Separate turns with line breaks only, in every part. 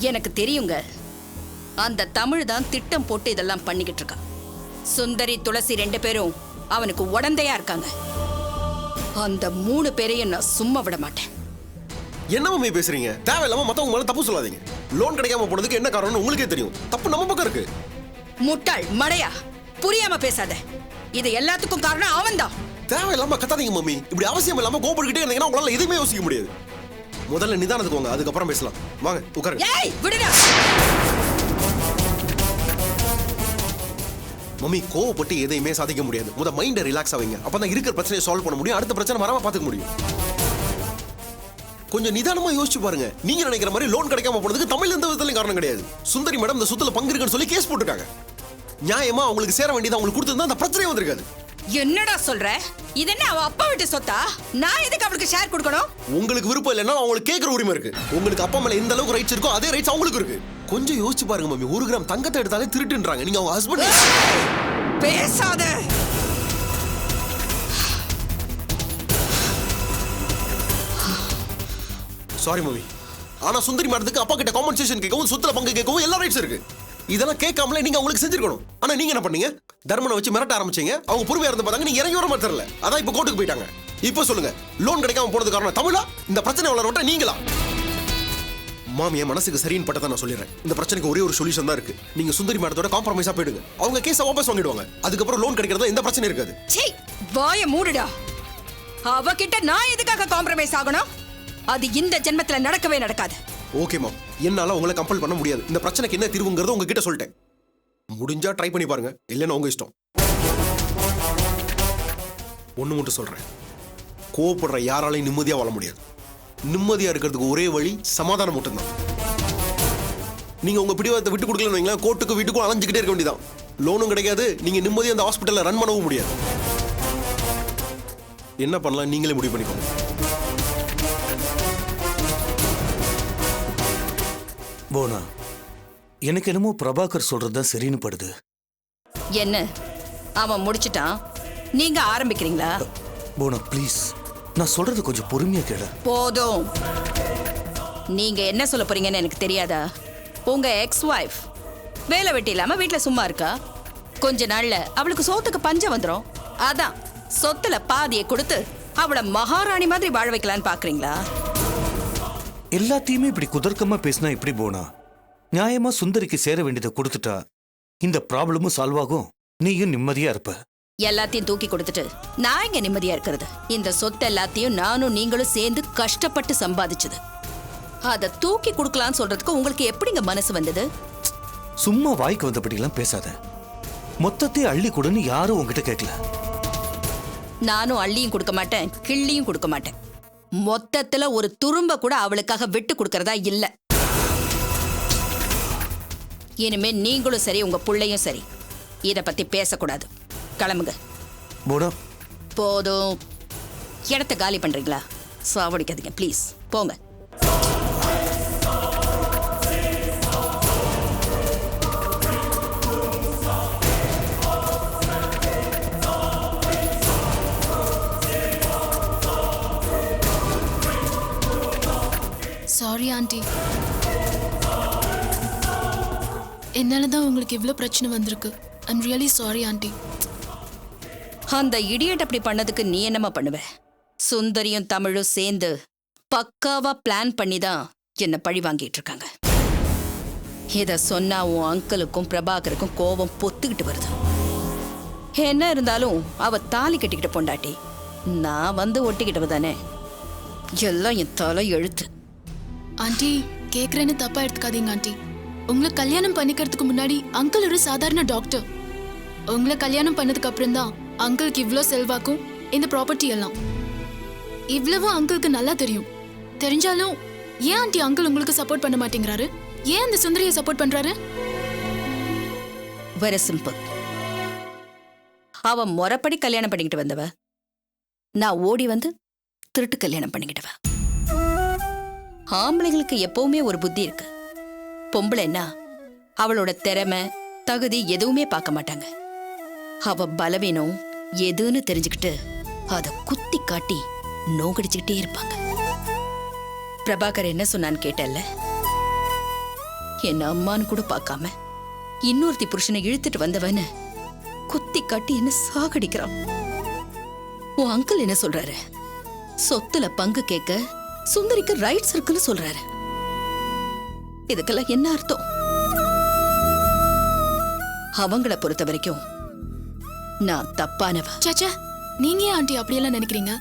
எனக்கு தெரியுங்க. அந்த தமிழ் தான் திட்டம் போட்டு இதெல்லாம் பண்ணிக்கிட்டு இருக்கா. சுந்தரி துளசி 2 பேரும் அவனுக்கு உடந்தையா இருக்காங்க. அந்த 3 பேரையும் நான் சும்மா விட மாட்டேன்.
என்ன மம்மி பேசுறீங்க? தேவையில்லாம மத்தவங்க மேல தப்பு சொல்லாதீங்க. லோன் கிடைக்காம போனதுக்கு என்ன காரணம்னு உங்களுக்கே தெரியும். தப்பு நம்ம பக்கம் இருக்கு.
முட்டாள் மடையா, புரியாம பேசாத. இது எல்லாத்துக்கும் காரணம் அவன்தான்.
தேவையில்லாம கத்தாதீங்க மம்மி. இப்படி அவசியம் இல்லாம கோபப்பட்டுக்கிட்டே இருந்தீங்கன்னா உங்களால எதுவுமே யோசிக்க முடியாது. முதல்ல நிதானத்துக்கு வாங்க, அதுக்கப்புறம் பேசலாம். வாங்க உட்காருங்க.
ஏய் விடுடா.
மம்மி கோவப்பட்டு எதையுமே சாதிக்க முடியாது. மைண்டை ரிலாக்ஸ் ஆவீங்க. அப்பதான் இருக்கிற பிரச்சனையை சால்வ் பண்ண முடியும். அடுத்த பிரச்சனை வராம பாத்துக்க முடியும். கொஞ்சம் நிதானமா யோசிச்சு பாருங்க. நீங்க நினைக்கிற மாதிரி லோன் கிடைக்காம போனதுக்கு தமிழ் எந்த விதத்திலும் காரணம் கிடையாது. சுந்தரி மேடம் இந்த சொத்துல பங்கு இருக்குன்னு சொல்லி கேஸ் போட்டுருக்காங்க. நியாயமா அவங்களுக்கு சேர வேண்டியது அவங்களுக்கு கொடுத்திருந்தா அந்த பிரச்சனை வந்திருக்காது.
என்னடா சொல்ற? இது என்ன அவ அப்பா வீட்டு சொத்தா? நான் எதுக்கு அவளுக்கு ஷேர் கொடுக்கணும்?
உங்களுக்கு விருப்பம் இல்லைன்னா அவங்களுக்கு கேட்கிற உரிமை இருக்கு. உங்களுக்கு அப்பா மேல எந்த அளவுக்கு ரைட்ஸ் இருக்கோ அதே ரைட்ஸ் அவங்களுக்கு இருக்கு. கொஞ்சம் யோசிச்சு பாருங்க மம்மி. 1 கிராம் தங்கத்தை எடுத்தாலே திருட்டுன்றாங்க. நீங்க அவங்க ஹஸ்பண்ட்.
பேசாத.
Sorry mummy. ஆனா சுந்தரி மேடத்துக்கு அப்பா கிட்ட காம்பன்சேஷன் கேட்கவும் சொத்துல பங்கு கேட்கவும் எல்லா ரைட்ஸ் இருக்கு. இதெல்லாம் கேட்காமலே நீங்க அவங்களுக்கு செஞ்சிருக்கணும். ஆனா நீங்க என்ன பண்ணீங்க? தர்மனை வச்சு மிரட்ட ஆரம்பிச்சீங்க. அவங்க பொறுமையா இருந்து பார்த்தாங்க. நீங்க இறங்கி வர மாதிரி தெரியல. அதான் இப்ப கோர்ட்டுக்கு போயிட்டாங்க. இப்ப சொல்லுங்க, லோன் கிடைக்காம போனது காரணம் தமிழா, இந்த பிரச்சனை வளர நீங்களா? மாமி என் மனசுக்கு சரின்னு பட்டதை நான் சொல்லிடுறேன். இந்த பிரச்சனைக்கு ஒரே ஒரு சொல்யூஷன் தான் இருக்கு. நீங்க சுந்தரி மேடத்தோட காம்ப்ரமைஸா போயிடுங்க. அவங்க கேஸை வாபஸ் வாங்கிடுவாங்க. அதுக்கப்புறம் லோன் கிடைக்கிறதா எந்த பிரச்சனையும் இருக்காது.
சீ, வாயை மூடுடா. அவகிட்ட நான் எதுக்காக காம்ப்ரமைஸ் ஆகணும்? அது இந்த ஜென்மத்துல நடக்கவே நடக்காது.
ஓகே மேம், என்னால உங்களை கம்பல் பண்ண முடியாது. இந்த பிரச்சனைக்கு என்ன தீர்வுங்கிறத உங்ககிட்ட சொல்லிட்டேன். முடிஞ்சா ட்ரை பண்ணி பாருங்க, இல்லைன்னா உங்க இஷ்டம். ஒண்ணு மட்டும் சொல்றேன், கோவப்படுற யாராலையும் நிம்மதியா வாழ முடியாது. நிம்மதியா இருக்கிறதுக்கு ஒரே வழி சமாதானம் மட்டும்தான். நீங்க உங்க பிடிவாதத்தை விட்டு கொடுக்கலன்னு வைங்களேன், கோர்ட்டுக்கு வீட்டுக்கும் அலைஞ்சுக்கிட்டே இருக்க வேண்டியதான். லோனும் கிடைக்காது, நீங்க நிம்மதியா அந்த ஹாஸ்பிட்டல்ல ரன் பண்ணவும் முடியாது. என்ன பண்ணலாம் நீங்களே முடிவு பண்ணிக்கோங்க.
போனா, எனக்கு என்னமோ பிரபாகர் சொல்றதுதான் சரின்னு படுது.
என்ன அவன் முடிச்சிட்டான், நீங்க ஆரம்பிக்கிறீங்களா?
போனா ப்ளீஸ், நான் சொல்றது கொஞ்சம் பொறுமையா கேளு.
போதும். நீங்க என்ன சொல்ல போறீங்கன்னு எனக்கு தெரியாதா? உங்க எக்ஸ் வைஃப் வேலை வெட்டி இல்லாம வீட்டுல சும்மா இருக்கா. கொஞ்ச நாள்ல அவளுக்கு சோத்துக்கு பஞ்சம் வந்துடும். அதான் சொத்துல பாதியை கொடுத்து அவளை மகாராணி மாதிரி வாழ வைக்கலான்னு பாக்குறீங்களா?
எல்லாத்தையுமே இப்படி குதர்க்கமா பேசினா எப்படி போனா? நியாயமா சுந்தரிக்கு சேர வேண்டியதை கொடுத்துட்டா இந்த ப்ராப்ளமும் சால்வ் ஆகும், நீயும் நிம்மதியா இருப்ப.
எல்லாத்தையும் தூக்கி கொடுத்துட்டு நான் இங்க நிம்மதியா இருக்கிறது? இந்த சொத்து எல்லாத்தையும் நானும் நீங்களும் சேர்ந்து கஷ்டப்பட்டு சம்பாதிச்சது. அதை தூக்கி கொடுக்கலான்னு சொல்றதுக்கு உங்களுக்கு எப்படிங்க மனசு வந்தது?
சும்மா வாய்க்கு வந்தபடியெல்லாம் பேசாத. மொத்தத்தை அள்ளி கொடுன்னு யாரும் உங்ககிட்ட கேட்கல.
நானும் அள்ளியும் கொடுக்க மாட்டேன், கிள்ளியும் கொடுக்க மாட்டேன். மொத்தத்துல ஒரு துரும்ப கூட அவளுக்காக விட்டு கொடுக்கறதா இல்ல. இனிமே நீங்களும் சரி உங்க புள்ளையும் சரி இத பத்தி பேசக்கூடாது. கிளம்புங்க. போதும். இடத்த காலி பண்றீங்களா? சாவடிக்காதீங்க ப்ளீஸ், போங்க.
சாரி ஆண்டி, என்னால தான் உங்களுக்கு இவ்வளோ பிரச்சனை வந்திருக்கு. I'm really sorry aunty.
அந்த இடியட் அப்படி பண்ணதுக்கு நீ என்னமா பண்ணுவ? சுந்தரியும் தமிழும் சேர்ந்து பக்காவா பிளான் பண்ணி தான் என்ன பழி வாங்கிட்டு இருக்காங்க. இத சொன்னா உன் அங்கிளுக்கும் பிரபாகருக்கும் கோபம் பொத்துக்கிட்டு வருது. என்ன இருந்தாலும் அவ தாலி கட்டிக்கிட்ட பொண்டாட்டி, நான் வந்து ஒட்டிக்கிட்டவ தானே. எல்லாம் என் தலை எழுத்து.
ஆண்டி, கேட்குறேன்னு தப்பா எடுத்துக்காதீங்க ஆண்டி. உங்களை கல்யாணம் பண்ணிக்கிறதுக்கு முன்னாடி அங்கிள் ஒரு சாதாரண டாக்டர். உங்களை கல்யாணம் பண்ணதுக்கு அப்புறம் தான் அங்கிளுக்கு இவ்வளோ செல்வாக்கும் இந்த ப்ராப்பர்ட்டி எல்லாம். இவ்வளவும் அங்கிளுக்கு நல்லா தெரியும். தெரிஞ்சாலும் ஏன் ஆண்டி அங்கிள் உங்களுக்கு சப்போர்ட் பண்ண மாட்டேங்கிறாரு? ஏன் அந்த சுந்தரியை சப்போர்ட் பண்றாரு?
Very simple. அவ முறைப்படி கல்யாணம் பண்ணிக்கிட்டு வந்தவ, நான் ஓடி வந்து திருட்டு கல்யாணம் பண்ணிக்கிட்டவ. ஆம்பளைங்களுக்கு எப்பவுமே ஒரு புத்தி இருக்கு. பொம்பளைன்னா அவளோட திறமை தகுதி எதுவுமே பார்க்க மாட்டாங்க. அவ பலவீனம் எதுன்னு தெரிஞ்சுக்கிட்டு அதை குத்தி காட்டி நோகடிச்சுக்கிட்டே இருப்பாங்க. பிரபாகர் என்ன சொன்னான்னு கேட்டல்ல? என்ன அம்மான்னு கூட பார்க்காம இன்னொருத்தி புருஷனை இழுத்துட்டு வந்தவன குத்தி காட்டி என்ன சாகடிக்கிறான். உன் அங்கிள் என்ன சொல்றாரு? சொத்துல பங்கு கேட்க சுந்தரிக்கு ரைட்ஸ் இருக்குன்னு சொல்றாரு. இதுக்கெல்லாம் என்ன அர்த்தம்? அவங்கள பொறுத்த வரைக்கும் நான் தப்பானவ.
சாச்சா, நீங்க ஏன் ஆண்டி அப்படியெல்லாம் நினைக்கிறீங்க?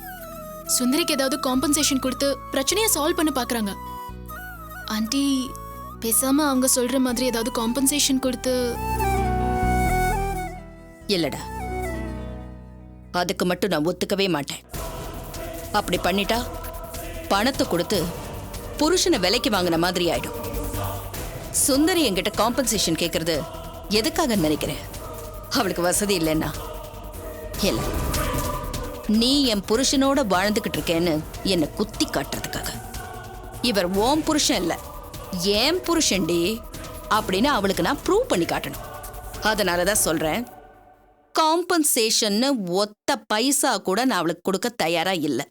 சுந்தரிக்கு ஏதாவது காம்பன்சேஷன் கொடுத்து பிரச்சனையை சால்வ் பண்ண பாக்குறாங்க. ஆண்டி பேசாம அவங்க சொல்ற மாதிரி ஏதாவது காம்பன்சேஷன் கொடுத்து.
இல்லடா, அதுக்கு மட்டும் நான் ஒத்துக்கவே மாட்டேன். அப்படி பண்ணிட்டா பணத்தை கொடுத்து புருஷனை விலைக்கு வாங்கின மாதிரி ஆயிடும். சுந்தரி என்கிட்ட காம்பன்சேஷன் கேட்கறது எதுக்காக நினைக்கிறேன்? அவளுக்கு வசதி இல்லைன்னா இல்ல, நீ என் புருஷனோட வாழ்ந்துகிட்டு இருக்கேன்னு என்னை குத்தி காட்டுறதுக்காக. இவர் ஓம் புருஷன் இல்ல, ஏன் புருஷன்டி அப்படின்னு அவளுக்கு நான் ப்ரூவ் பண்ணி காட்டணும். அதனாலதான் சொல்றேன், காம்பன்சேஷன் ஒத்த பைசா கூட நான் அவளுக்கு கொடுக்க தயாரா இல்லை.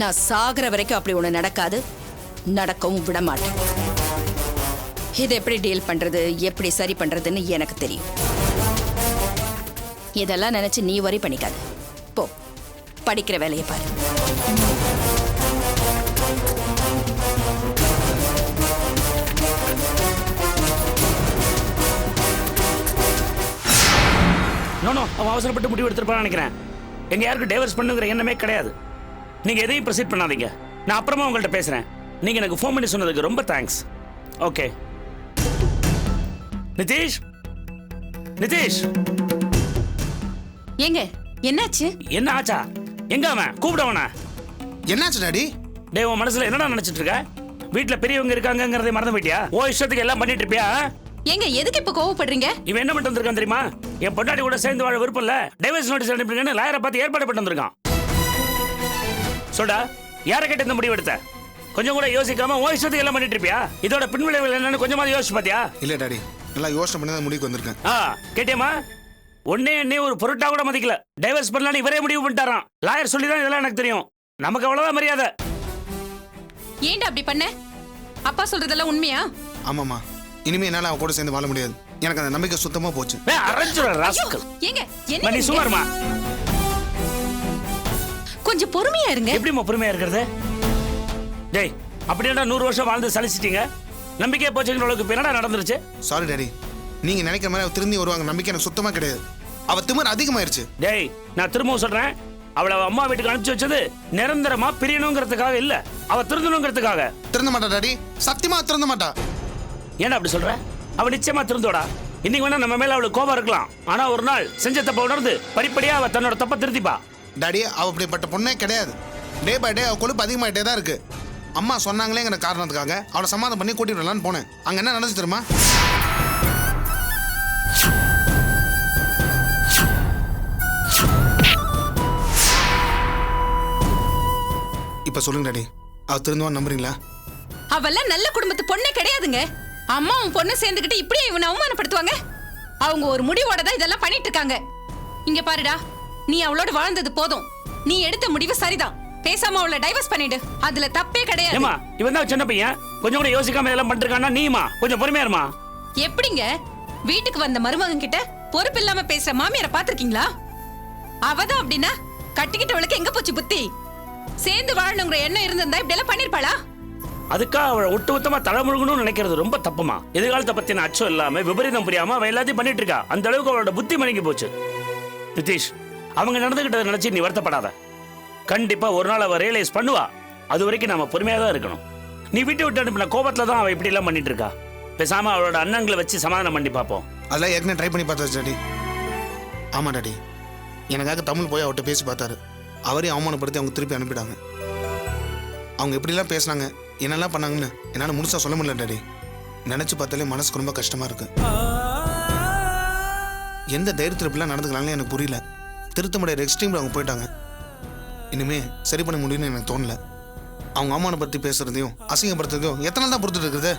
நான் சாகிற வரைக்கும் அப்படி ஒண்ணு நடக்காது, நடக்கவும் விட மாட்டேன். இதை எப்படி டீல் பண்றது, எப்படி சரி பண்றதுன்னு எனக்கு தெரியும். இதெல்லாம் நினைச்சு நீ வரி பண்ணிக்காது. போ, படிக்கிற வேலையை பாரு.
நோ, அவன் அவசரப்பட்டு முடிவு எடுத்துருப்பான்னு நினைக்கிறேன். எங்க யாருக்கு டைவர்ஸ் பண்ணுங்கிற எண்ணமே கிடையாது. நீங்க எதையும் ப்ரொசீட் பண்ணாதீங்க. நான் அப்புறமா உங்கள்கிட்ட பேசுறேன். நீங்க எனக்கு ஃபோன் பண்ணி சொன்னதுக்கு ரொம்ப தேங்க்ஸ். ஓகே. நிதிஷ், நிதிஷ்,
ஏங்க என்னாச்சு?
என்ன ஆச்சா? எங்க அவன்? கூப்பிடவன.
என்னாச்சு டாடி?
டேய், உன் மனசுல என்னடா நினைச்சிட்டு இருக்க? வீட்டுல பெரியவங்க இருக்காங்கங்கறதை மறந்து போயிட்டியா? ஓ இஷ்டத்துக்கு எல்லாம் பண்ணிட்டு இருப்பியா?
ஏங்க எதுக்கு இப்ப கோவப்படுறீங்க?
இவன் என்ன பண்ணிட்டு வந்திருக்கான் தெரியுமா? என் பொண்டாட்டி கூட சேர்ந்து வாழ விருப்பம் இல்ல, டைவர்ஸ் நோட்டீஸ் அனுப்பிடுங்கன்னு லாயரை பார்த்து ஏற்பாடு பண்ணிட்டு வந்திருக்கான். சொல்டா, யாரை கேட்டு இந்த முடிவு எடுத்த? கொஞ்சம் கூட யோசிக்காம ஓ இஷ்டத்துக்கு எல்லாம் பண்ணிட்டு இருப்பியா? இதோட பின்விளைவுகள் என்னன்னு கொஞ்சமாவது யோசிச்சு பாத்தியா?
இல்ல டாடி, நல்லா யோசனை பண்ணி தான் முடிவுக்கு வந்திருக்கேன்.
கேட்டியம்மா? ஒன்னே என்னே ஒரு பொருட்டா கூட மதிக்கல. டைவர்ஸ் பண்ணலான்னு இவரே முடிவு பண்ணிட்டாராம். லாயர் சொல்லி தான் இதெல்லாம் எனக்கு தெரியும். நமக்கு அவ்வளவுதான் மரியாதை.
ஏன்டா அப்படி பண்ண? அப்பா சொல்றதெல்லாம் உண்மையா?
ஆமாம்மா, இனிமே என்னால அவ கூட சேர்ந்து வாழ முடியாது. எனக்கு அந்த நம்பிக்கை சுத்தமா போச்சு.
ஏங்க என்ன
நீ சுமாருமா?
கொஞ்சம் பொறுமையா இருங்க.
எப்படிமா பொறுமையா இருக்கிறது? டேய், அப்படின்னா 100 வருஷம் வாழ்ந்து சலிச்சிட்டீங்க. நம்பிக்கையா போச்சுங்கிற அளவுக்கு இப்ப என்னடா நடந்துருச்சு?
சாரி டாடி, நீங்க நினைக்கிற மாதிரி அவ திரும்பி வருவாங்க நம்பிக்கை எனக்கு சுத்தமா கிடையாது. அவ திமிர் அதிகமாயிருச்சு.
டேய், நான் திரும்பவும் சொல்றேன், அவளை அம்மா வீட்டுக்கு அனுப்பிச்சு வச்சது நிரந்தரமா பிரியணுங்கிறதுக்காக இல்ல, அவ திருந்தணுங்கிறதுக்காக.
திருந்த மாட்டா டாடி, சத்தியமா திருந்த மாட்டா.
ஏன்னா அப்படி சொல்ற? அவ நிச்சயமா திருந்தோடா. இன்னைக்கு வேணா நம்ம மேல அவளுக்கு கோபம் இருக்கலாம், ஆனா ஒரு நாள் செஞ்ச தப்ப உணர்ந்து படிப்படியா அவ தன்னோட தப்ப திருத்திப்பா.
டாடி, அவ அப்படிப்பட்ட பொண்ணே கிடையாது. டே பை டே அவ கொழுப்பு அதிகமாயிட்டே தான் இருக்கு. அம்மா சொன்னாங்களேங்கிற காரணத்துக்காக அவளை சமாதானம் பண்ணி கூட்டிட்டு வரலான்னு போனேன். அங்க என்ன நடந்துச்சு தெரியுமா? இப்ப சொல்லுங்க டாடி, அவ திருந்துவான்னு நம்புறீங்களா?
அவெல்லாம் நல்ல குடும்பத்து பொண்ணே கிடையாதுங்க. அம்மாவும் பொண்ணு சேர்ந்துக்கிட்டு இப்படியே இவனை அவமானப்படுத்துவாங்க? அவங்க ஒரு முடிவோட தான் இதெல்லாம் பண்ணிட்டு இருக்காங்க. இங்க பாருடா, நீ அவளோட வாழ்ந்தது போதும். நீ எடுத்த முடிவு சரிதான். பேசாம அவளை டைவர்ஸ் பண்ணிடு, அதுல தப்பே கிடையாது.
ஏமா, இவன் தான் சின்ன பையன், கொஞ்சம் கூட யோசிக்காம இதெல்லாம் பண்ணிருக்கானா? நீமா கொஞ்சம் பொறுமையா இருமா.
எப்படிங்க வீட்டுக்கு வந்த மருமகன் கிட்ட பொறுப்பு இல்லாம பேசுற மாமியாரை பாத்திருக்கீங்களா? அவதான் அப்படின்னா கட்டிக்கிட்டவளுக்கு எங்க போச்சு புத்தி? சேர்ந்து வாழணுங்கிற எண்ணம் இருந்திருந்தா இப்படி எல்லாம் பண்ணிருப்பாளா?
அதுக்காக அவளை ஒட்டுமொத்தமா தலைமுழுகணும்னு நினைக்கிறது ரொம்ப தப்புமா. எதிர்காலத்தை பத்தின அச்சம் இல்லாம விபரீதம் புரியாம அவ எல்லாத்தையும் பண்ணிட்டு இருக்கா. அந்த அளவுக்கு அவளோட புத்தி மணங்கி போச்சு. நிதிஷ், அவங்க நடந்துகிட்டதை நினைச்சு நீ வருத்தப்படாத. கண்டிப்பா ஒரு நாள் அவ ரியலைஸ் பண்ணுவா. அது வரைக்கும் நாம பொறுமையா தான் இருக்கணும். நீ வீட்டை விட்டு அனுப்பின கோபத்துல தான் அவ இப்படி எல்லாம் பண்ணிட்டு இருக்கா. பேசாம அவளோட அண்ணங்களை வச்சு சமாதானம் பண்ணி பார்ப்போம்.
அதெல்லாம் ஏற்கனவே ட்ரை பண்ணி பார்த்தாச்சு டாடி. ஆமா டாடி, எனக்காக தமிழ் போய் அவர்கிட்ட பேசி பார்த்தாரு. அவரையும் அவமானப்படுத்தி அவங்க திருப்பி அனுப்பிட்டாங்க. அவங்க எப்படிலாம் பேசினாங்க, என்னெல்லாம் பண்ணாங்கன்னு என்னால் முழுசா சொல்ல முடியல டாடி. நினைச்சு பார்த்தாலே மனசுக்கு ரொம்ப கஷ்டமா இருக்கு. எந்த தைரியத்தில் இப்படிலாம் நடந்துக்கலாம்னு எனக்கு புரியல. திருத்த முடியாத எக்ஸ்ட்ரீம்ல அவங்க போயிட்டாங்க. இனிமே சரி பண்ண முடியும்னு எனக்கு தோணல. அவங்க அவமானப்படுத்தி பேசுறதையும் அசிங்கப்படுத்துறதையும் எத்தனை தான் பொறுத்துட்டு இருக்குது.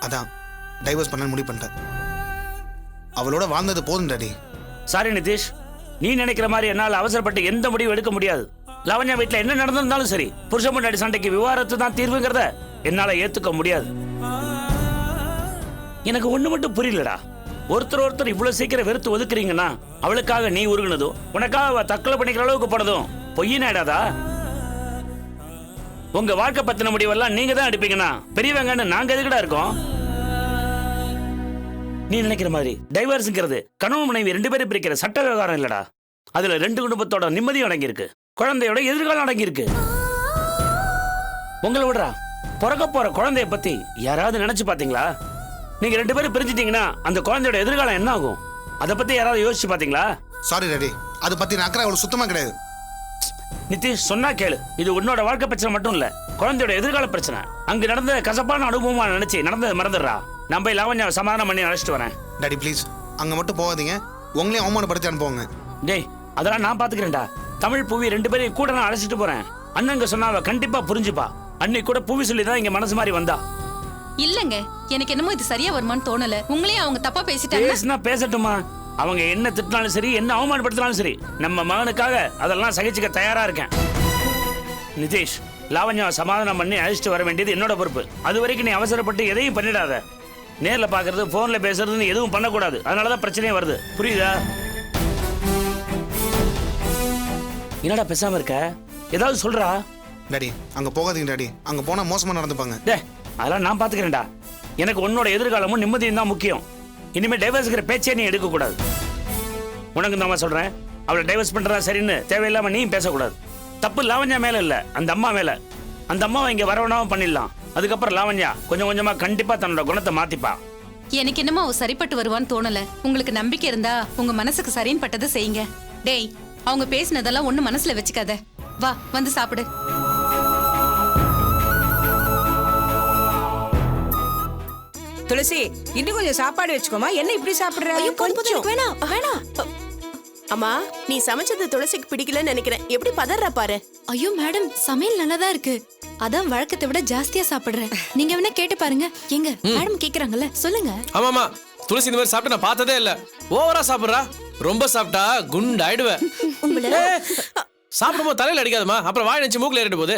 அதான் டைவர்ஸ் பண்ண முடிவு பண்ணிட்டேன். அவளோட வாழ்ந்தது போதும் டாடி.
சாரி நிதிஷ், நீ நினைக்கிற மாதிரி என்னால் அவசரப்பட்டு எந்த முடிவும் எடுக்க முடியாது. லவண்யா வீட்டில் என்ன நடந்திருந்தாலும் சரி, புருஷன் பொண்டாட்டி சண்டைக்கு விவாகரத்து தான் தீர்வுங்கிறத என்னால் ஏற்றுக்க முடியாது. எனக்கு ஒண்ணு மட்டும் புரியலடா. ஒருத்தர் இவ்வளவு சீக்கிரம் வெறுத்து ஒதுக்குறீங்கன்னா அவளுக்காக நீ உருகுனதும் உனக்காக அவ தற்கொலை பண்ணிக்கிற அளவுக்கு போனதும் பொய்யினாடாதா? உங்க வாழ்க்கை பத்தின முடிவெல்லாம் நீங்க தான் எடுப்பீங்கன்னா பெரியவங்கன்னு நாங்க எதுக்குடா இருக்கோம்? நீ நினைக்கிற மாதிரி டைவர்ஸ்ங்கிறது கணவன் மனைவி 2 பேரும் பிரிக்கிற சட்ட விவகாரம் இல்லடா. அதுல 2 குடும்பத்தோட நிம்மதியும் அடங்கி இருக்கு, குழந்தையோட எதிர்காலம் அடங்கி இருக்கு. உங்களை விடுறா, பிறக்க போற குழந்தைய பத்தி யாராவது நினைச்சு பாத்தீங்களா? நீங்க 2 பேரும் பிரிஞ்சிட்டீங்கன்னா அந்த குழந்தையோட எதிர்காலம் என்ன ஆகும்? அதை பத்தி யாராவது யோசிச்சு பாத்தீங்களா?
சாரி டாடி, அதை பத்தி நான் அக்கறை அவ்வளவு சுத்தமா கிடையாது.
நிதிஷ், சொன்னா கேளு. இது உன்னோட வாழ்க்கை பிரச்சனை மட்டும் இல்ல, குழந்தையோட எதிர்கால பிரச்சனை. அங்க நடந்த கசப்பான அனுபவமா நினைச்சு நடந்ததை மறந்துடுறா. நான் போய் லாவண்யாவை சமாதானம் பண்ணி அழைச்சிட்டு வரேன்.
டாடி ப்ளீஸ் அங்க மட்டும் போகாதீங்க, உங்களையும் அவமானப்படுத்தி அனுப்புவாங்க.
டேய், அதெல்லாம் நான் பாத்துக்கிறேன்டா. தமிழ் பூவி 2 பேரையும் கூட நான் அழைச்சிட்டு போறேன். அண்ணங்க சொன்னா அவ கண்டிப்பா புரிஞ்சுப்பா. அன்னைக்கு கூட பூவி சொல்லி தான் இங்க மனசு மாதிரி வந்தா.
இல்லங்க, எனக்கு என்னமோ இது சரியா வருமான்னு தோணல. உங்களையும் அவங்க தப்பா பேசிட்டாங்க.
பேசினா பேசட்டுமா? அவங்க என்ன திட்டினாலும் சரி, என்ன அவமானப்படுத்தினாலும் சரி, நம்ம மகனுக்காக அதெல்லாம் சகிச்சுக்க தயாரா இருக்கேன். நிதிஷ், லாவண்யாவை சமாதானம் பண்ணி அழைச்சிட்டு வர வேண்டியது என்னோட பொறுப்பு. அது வரைக்கும் நீ அவசரப்பட்டு எதையும் பண்ணிடாத. நேர்ல பாக்குறது, போன்ல பேசுறதுன்னு எதுவும் பண்ணக்கூடாது. அதனாலதான் பிரச்சனையே வருது. புரியுதா? என்னடா பேசாம இருக்க? ஏதாவது சொல்றா.
டாடி அங்க போகாதீங்க டாடி, அங்க போனா மோசமா நடந்துப்பாங்க.
டே, அதெல்லாம் நான் பாத்துக்கிறேன்டா. எனக்கு உன்னோட எதிர்காலமும் நிம்மதியும் தான் முக்கியம். இனிமே டைவர்ஸ்ங்கிற பேச்சே நீ எடுக்க கூடாது. உனக்கு தான் சொல்றேன், அவளை டைவர்ஸ் பண்றதா சரின்னு தேவையில்லாம நீயும் பேசக்கூடாது. தப்பு லாவண்யா மேல இல்ல, அந்த அம்மா மேல. அந்த அம்மாவை இங்க வரவனாவும் பண்ணிடலாம். அதுக்கப்புறம் லாவண்யா கொஞ்சம் கொஞ்சமா கண்டிப்பா தன்னோட குணத்தை மாத்திப்பா.
எனக்கு என்னமோ அவ சரிப்பட்டு வருவான்னு தோணல. உங்களுக்கு நம்பிக்கை இருந்தா உங்க மனசுக்கு சரின்னு பட்டதை செய்யுங்க. டேய், அவங்க பேசினதெல்லாம் ஒண்ணு மனசுல வச்சுக்காத. வா, வந்து சாப்பிடு.
துளசி, இன்னும் கொஞ்சம் சாப்பாடு வச்சுக்கோமா. என்ன இப்படி சாப்பிடுற? கொஞ்சம்
வேணாம் வேணாம். அம்மா, நீ சமைச்சது துளசிக்கு பிடிக்கலன்னு நினைக்கிறேன். எப்படி பதறா பாரு.
ஐயோ மேடம், சமையல் நல்லதா இருக்கு. அதான் வழக்கத்தை விட ஜாஸ்தியா சாப்பிடுறேன். நீங்க வேணா கேட்டு பாருங்க. எங்க மேடம் கேக்குறாங்கல்ல, சொல்லுங்க.
ஆமாமா, துளசி இந்த மாதிரி சாப்பிட்டு நான் பார்த்ததே இல்ல. ஓவரா சாப்பிடுறா, ரொம்ப சாப்பிட்டா குண்டு ஆயிடுவேன். சாப்பிடும்போது தலையில அடிக்காதமா, அப்புறம் வாய் நினைச்சு மூக்குல ஏறிட்டு போகுது.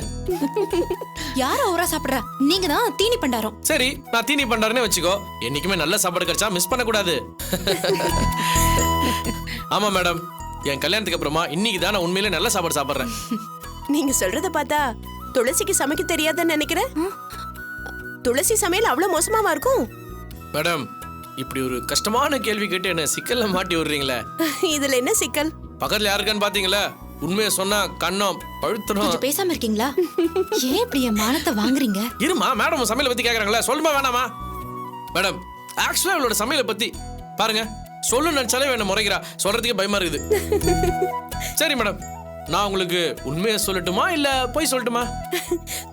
யார ஓவரா சாப்பிடுறா? நீங்க தான் தீனி பண்டாரம்.
சரி, நான் தீனி பண்றேன்னு வச்சுக்கோ. என்னைக்குமே நல்ல சாப்பாடு கிடைச்சா மிஸ் பண்ண கூடாது. ஆமா மேடம், என் கல்யாணத்துக்கு அப்புறமா இன்னைக்கு தான் நான் உண்மையிலே நல்ல சாப்பாடு சாப்பிடுறேன்.
நீங்க சொல்றத பார்த்தா துளசிக்கு சமைக்க தெரியாதுன்னு நினைக்கிறேன். துளசி சமையல் அவ்வளவு மோசமாவா இருக்கும்?
மேடம், இப்படி ஒரு கஷ்டமான கேள்வி கேட்டு என்ன சிக்கல்ல மாட்டி விடுறீங்களே.
இதுல என்ன சிக்கல்?
பக்கத்துல யாருக்கான்னு பாத்தீங்களா? உண்மையை சொன்னா கண்ணம் பழுத்தணும்.
கொஞ்சம் பேசாம இருக்கீங்களா? ஏன் இப்படி என் மானத்தை வாங்குறீங்க?
இருமா, மேடம் சமையலை பத்தி கேக்குறாங்களா, சொல்லுமா வேணாமா? மேடம், ஆக்சுவலா அவளோட சமையலை பத்தி பாருங்க, சொல்லு நினைச்சாலே வேணும் முறைக்கிறா. சொல்றதுக்கே பயமா இருக்குது. சரி மேடம், நான் உங்களுக்கு உண்மையை சொல்லட்டுமா இல்ல போய் சொல்லட்டுமா?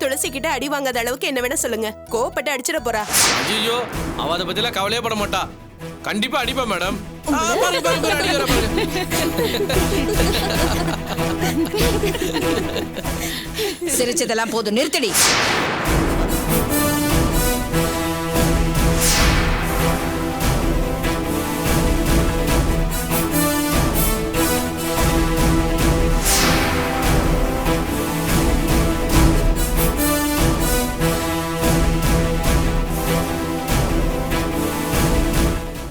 துளசி கிட்ட அடி வாங்காத அளவுக்கு என்ன வேணா சொல்லுங்க. கோவப்பட்டு அடிச்சிட போறா.
ஐயோ, அவ அதை பத்தி எல்லாம் கவலையே பட மாட்டா. கண்டிப்பா அடிப்பா மேடம்.
சிரிச்சதெல்லாம் போதும், நிறுத்தடி.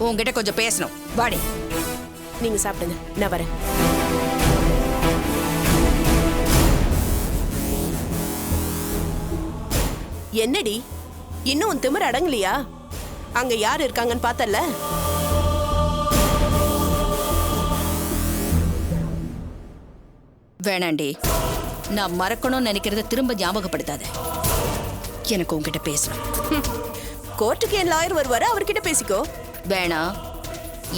உங்ககிட்ட கொஞ்சம் பேசணும். வாடி.
நீங்க சாப்பிடுங்க, நான் வரேன். என்னடி, இன்னும் உன் திமிர் அடங்கலையா? அங்க யார் இருக்காங்கன்னு பார்த்தல?
வேணாண்டி, நான் மறக்கணும்னு நினைக்கிறத திரும்ப ஞாபகப்படுத்தாத. எனக்கு உங்ககிட்ட பேசணும்.
கோர்ட்டுக்கு என் லாயர் வருவாரு, அவர்கிட்ட பேசிக்கோ.
வேணா,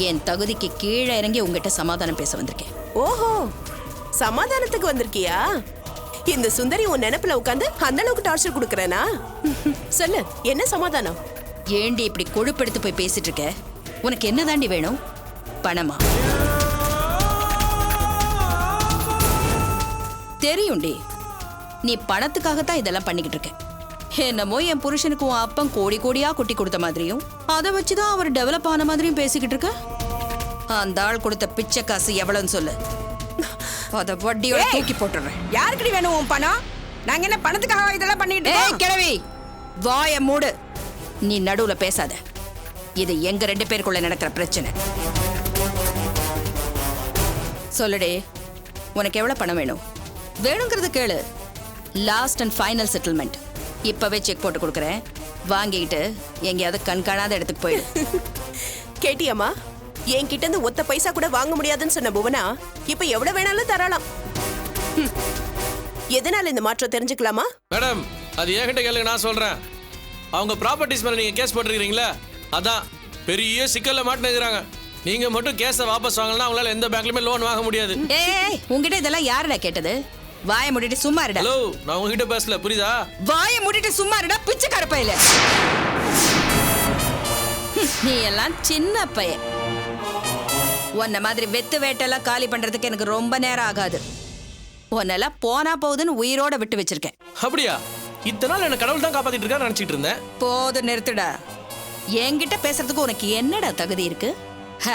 என் தகுதிக்கு கீழே இறங்கி உங்ககிட்ட சமாதானம் பேச வந்திருக்கேன்.
ஓஹோ, சமாதானத்துக்கு வந்திருக்கியா? இந்த சுந்தரி உன் நினைப்புல உட்காந்து அந்த அளவுக்கு டார்ச்சர் கொடுக்கறேனா? சொல்லு, என்ன சமாதானம்?
ஏண்டி இப்படி கொழுப்பெடுத்து போய் பேசிட்டு இருக்க? உனக்கு என்ன தாண்டி வேணும்? பணமா? தெரியும்டி, நீ பணத்துக்காகத்தான் இதெல்லாம் பண்ணிக்கிட்டு இருக்க. என்னமோ என் புருஷனுக்கு உன் அப்பன் கோடி கோடியா கொட்டி கொடுத்த மாதிரியும் அதை வச்சுதான் அவர் டெவலப் ஆன மாதிரியும் பேசிக்கிட்டு இருக்க. அந்த ஆள் கொடுத்த பிச்சை காசு எவ்வளவுன்னு சொல்லு, அத வட்டியோட தூக்கி போட்டுறேன்.
யாருக்குடி வேணும் உன் பணம்? நாங்க என்ன பணத்துக்காக இதெல்லாம் பண்ணிட்டு இருக்கோம்?
கிழவி, வாய மூடு. நீ நடுவுல பேசாத. இது எங்க 2 பேருக்குள்ள நடக்கிற பிரச்சனை. சொல்லுடே, உனக்கு எவ்வளவு பணம் வேணும்? வேணுங்கிறது கேளு. Last and final settlement. இப்பவே செக் போட்டு கொடுக்குறேன். வாங்கிட்டு எங்கேயாவது கண்காணாத இடத்துக்கு போயிடு.
கேட்டியம்மா, என்கிட்ட இருந்து ஒத்த பைசா கூட வாங்க முடியாதுன்னு சொன்ன புவனா இப்ப எவ்வளவு வேணாலும் தரலாம். எதனால இந்த மாற்றம் தெரிஞ்சுக்கலாமா?
மேடம், அது என்கிட்ட கேளுங்க, நான் சொல்றேன். அவங்க ப்ராப்பர்ட்டிஸ் மேல நீங்க கேஸ் போட்டுருக்கீங்களா, அதான் பெரிய சிக்கல்ல மாட்டினுக்கிறாங்க. நீங்க மட்டும் கேஸை வாபஸ் வாங்கலாம், அவங்களால எந்த பேங்க்லயுமே லோன் வாங்க முடியாது.
ஏய், உங்ககிட்ட இதெல்லாம் யாருடா கேட்டது? வாயை மூடிட்டு சும்மா இருடா.
ஹலோ, நான் உங்ககிட்ட பேசல, புரியுதா?
வாயை மூடிட்டு சும்மா இருடா, பிச்சைக்கார பையல. நீ எல்லாம் சின்ன பையன். உன்ன மாதிரி வெத்து வேட்டெல்லாம் காலி பண்றதுக்கு எனக்கு ரொம்ப நேரம் ஆகாது. உன்னெல்லாம் போனா போகுதுன்னு உயிரோட விட்டு வச்சிருக்கேன்.
அப்படியா? இத்தனை நாள் என்ன கடவுள் தான் காப்பாத்திட்டு இருக்கான்னு நினைச்சிட்டு இருந்தேன்.
போது, நிறுத்துடா. என்கிட்ட பேசுறதுக்கு உனக்கு என்னடா தகுதி இருக்கு?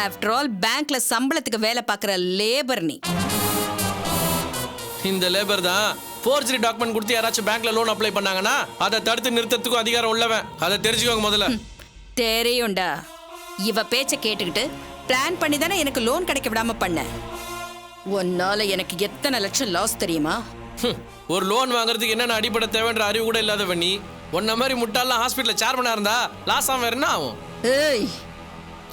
ஆஃப்டர் ஆல் பேங்க்ல சம்பளத்துக்கு வேலை பார்க்குற லேபர் நீ.
இந்த லேபர் தான் ஃபோர்ஜரி டாக்குமெண்ட் கொடுத்து யாராச்சும் பேங்க்ல லோன் அப்ளை பண்ணாங்கன்னா அதை தடுத்து நிறுத்தத்துக்கும் அதிகாரம் உள்ளவன். அதை தெரிஞ்சுக்கோங்க முதல்ல.
தெரியும்டா. இவ பேச்ச கேட்டுக்கிட்டு பிளான் பண்ணி தானே எனக்கு லோன் கிடைக்க விடாம பண்ண. உன்னால எனக்கு எத்தனை லட்சம் லாஸ் தெரியுமா?
ஒரு லோன் வாங்குறதுக்கு என்னென்ன அடிப்படை தேவைன்ற அறிவு கூட இல்லாதவன் நீ. உன்ன மாதிரி முட்டாள்லாம் ஹாஸ்பிட்டல்ல சேர்மனா இருந்தா லாஸ் ஆகும், வேற என்ன ஆகும்?
ஏய்,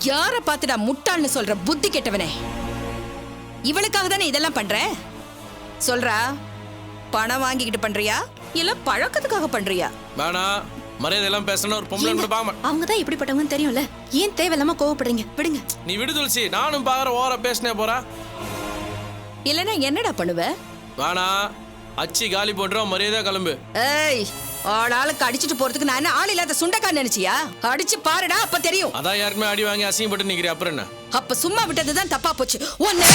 யார பார்த்துடா முட்டாள்னு சொல்ற புத்தி கெட்டவனே? இவளுக்காக தானே இதெல்லாம் பண்ற? சொல்றா, பணம் வாங்கிக்கிட்டு பண்றியா இல்ல பழக்கத்துக்காக பண்றியா?
வேணா, மரியாதை எல்லாம் பேசணும். ஒரு பொம்பளை கூட பாக்க
அவங்க தான் எப்படிப்பட்டவங்கன்னு தெரியும்ல, ஏன் தேவையில்லாம கோவப்படுறீங்க? விடுங்க.
நீ விடு துளசி, நானும் பாக்குற ஓர பேசினே போறா.
இல்லனா என்னடா பண்ணுவ?
வேணா, அச்சி காலி போட்டுறோம், மரியாதை கிளம்பு.
ஏய், ஆளாளுக்கு அடிச்சிட்டு போறதுக்கு நான் என்ன ஆள் இல்லாத சுண்டக்கா நினைச்சியா? அடிச்சு பாருடா, அப்ப தெரியும்.
அதான் யாருக்குமே அடி வாங்கி அசிங்கப்பட்டு நிக்கிறேன், அப்புறம் என்ன?
அப்ப சும்மா விட்டதுதான் தப்பா போச்சு. ஒன்னு